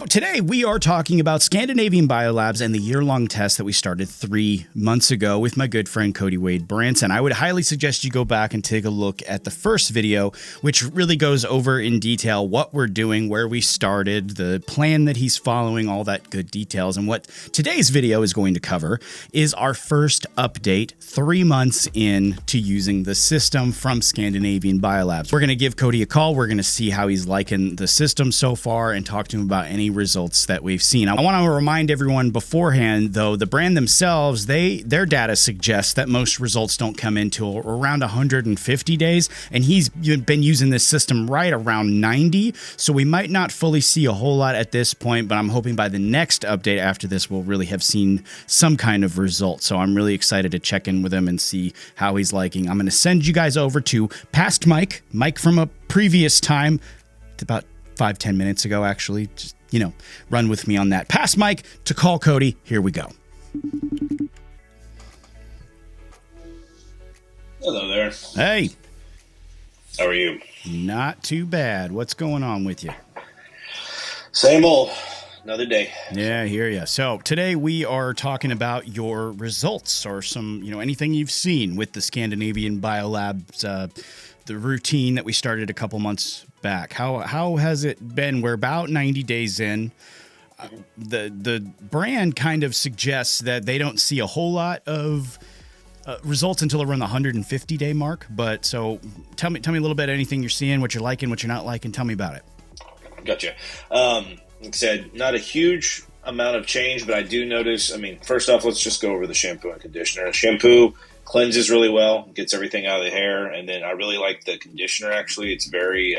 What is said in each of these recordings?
today we are talking about Scandinavian Biolabs and the year-long test that we started 3 months ago with my good friend Cody Branson. I would highly suggest you go back and take a look at the first video, which really goes over in detail what we're doing, where we started, the plan that he's following, all that good details. And what today's video is going to cover is our first update 3 months in to using the system from Scandinavian Biolabs. We're going to give Cody a call. We're going to see how he's liking the system so far and talk to him about any results that we've seen. I want to remind everyone beforehand, though, the brand themselves, their data suggests that most results don't come until around 150 days, and he's been using this system right around 90, so we might not fully see a whole lot at this point, but I'm hoping by the next update after this, we'll really have seen some kind of result. So I'm really excited to check in with him and see how he's liking. I'm going to send you guys over to past Mike from a previous time. It's about 5-10 minutes ago, actually. Just, run with me on that. Pass Mike to call Cody. Here we go. Hello there. Hey. How are you? Not too bad. What's going on with you? Same old. Another day. Yeah, I hear you. So today we are talking about your results or some, anything you've seen with the Scandinavian Biolabs, the routine that we started a couple months back. How has it been? We're about 90 days in. The brand kind of suggests that they don't see a whole lot of results until around the 150-day mark. But so tell me a little bit anything you're seeing, what you're liking, what you're not liking. Tell me about it. Gotcha. Like I said, not a huge amount of change, but I do notice, first off, let's just go over the shampoo and conditioner. Shampoo cleanses really well, gets everything out of the hair, and then I really like the conditioner, actually. It's very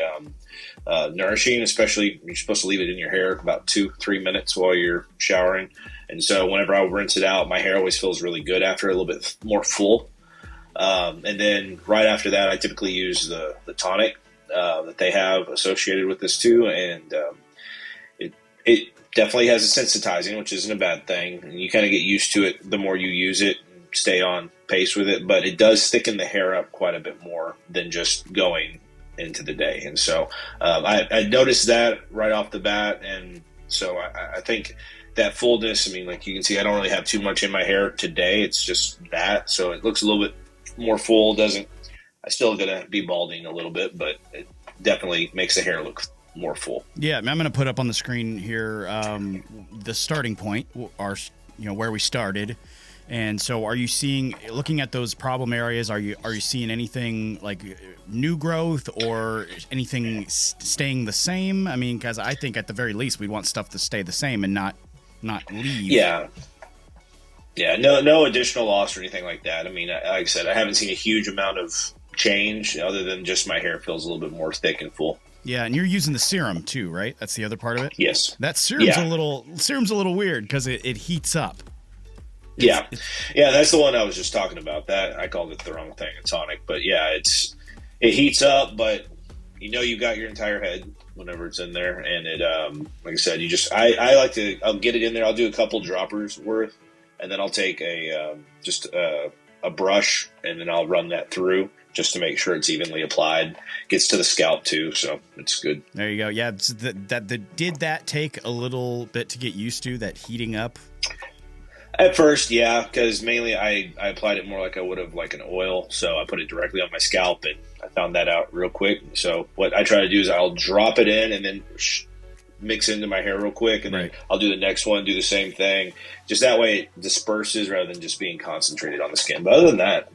nourishing, especially you're supposed to leave it in your hair about 2-3 minutes while you're showering. And so whenever I rinse it out, my hair always feels really good after, a little bit more full. And then right after that, I typically use the tonic that they have associated with this too, and it definitely has a sensitizing, which isn't a bad thing. And you kind of get used to it the more you use it and stay on pace with it. But it does thicken the hair up quite a bit more than just going into the day. And so I noticed that right off the bat. And so I think that fullness, like you can see, I don't really have too much in my hair today. It's just that. So it looks a little bit more full. I still going to be balding a little bit, but it definitely makes the hair look more full. Yeah, I'm going to put up on the screen here the starting point, where we started. And so are you looking at those problem areas, are you seeing anything like new growth or anything staying the same? Because I think at the very least we'd want stuff to stay the same and not leave. Yeah, no additional loss or anything like that. Like I said, I haven't seen a huge amount of change other than just my hair feels a little bit more thick and full. Yeah, and you're using the serum too, right? That's the other part of it? Yes. That serum's a little weird because it heats up. Yeah, that's the one I was just talking about. That I called it the wrong thing, a tonic. But yeah, it heats up, but you got your entire head whenever it's in there, and it like I said, I'll get it in there. I'll do a couple droppers worth, and then I'll take a brush, and then I'll run that through just to make sure it's evenly applied. Gets to the scalp too, so it's good. There you go. Yeah, did that take a little bit to get used to, that heating up? At first, yeah, because mainly I applied it more like I would have like an oil, so I put it directly on my scalp, and I found that out real quick. So what I try to do is I'll drop it in and then mix into my hair real quick, and then I'll do the next one, do the same thing. Just that way it disperses rather than just being concentrated on the skin. But other than that,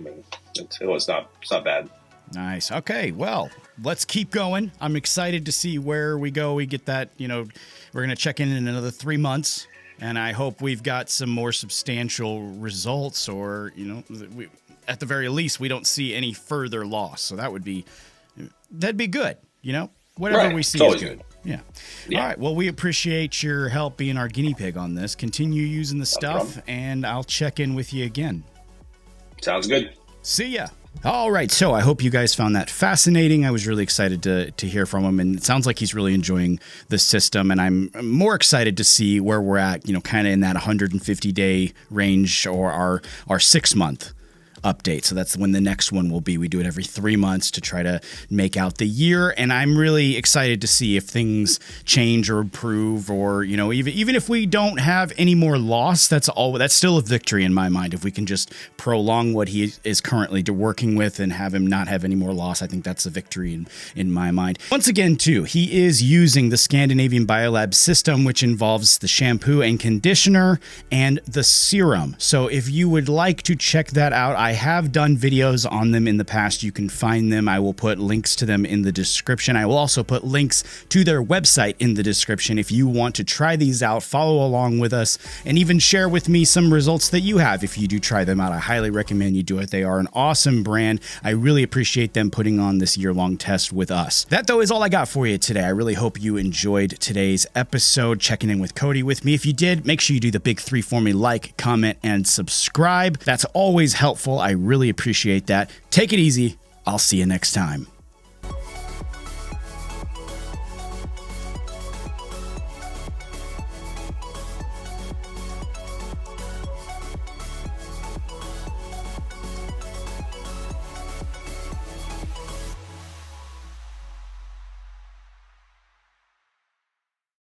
it's not bad. Nice. Okay, well, let's keep going. I'm excited to see where we go. We get that, we're going to check in another 3 months. And I hope we've got some more substantial results, or, at the very least, we don't see any further loss. So that'd be good. Whatever we see is good. Yeah. All right. Well, we appreciate your help being our guinea pig on this. Continue using the stuff, and I'll check in with you again. Sounds good. See ya. All right, so I hope you guys found that fascinating. I was really excited to hear from him, and it sounds like he's really enjoying the system, and I'm more excited to see where we're at, kind of in that 150-day range, or our 6-month update. So that's when the next one will be. We do it every 3 months to try to make out the year. And I'm really excited to see if things change or improve, or, you know, even if we don't have any more loss, that's still a victory in my mind. If we can just prolong what he is currently working with and have him not have any more loss, I think that's a victory in my mind. Once again, too, he is using the Scandinavian Biolabs system, which involves the shampoo and conditioner and the serum. So if you would like to check that out, I have done videos on them in the past. You can find them. I will put links to them in the description. I will also put links to their website in the description if you want to try these out, follow along with us, and even share with me some results that you have if you do try them out. I highly recommend you do it. They are an awesome brand. I really appreciate them putting on this year-long test with us. That, though, is all I got for you today. I really hope you enjoyed today's episode, checking in with Cody with me. If you did, make sure you do the big 3 for me: like, comment, and subscribe. That's always helpful. I really appreciate that. Take it easy. I'll see you next time.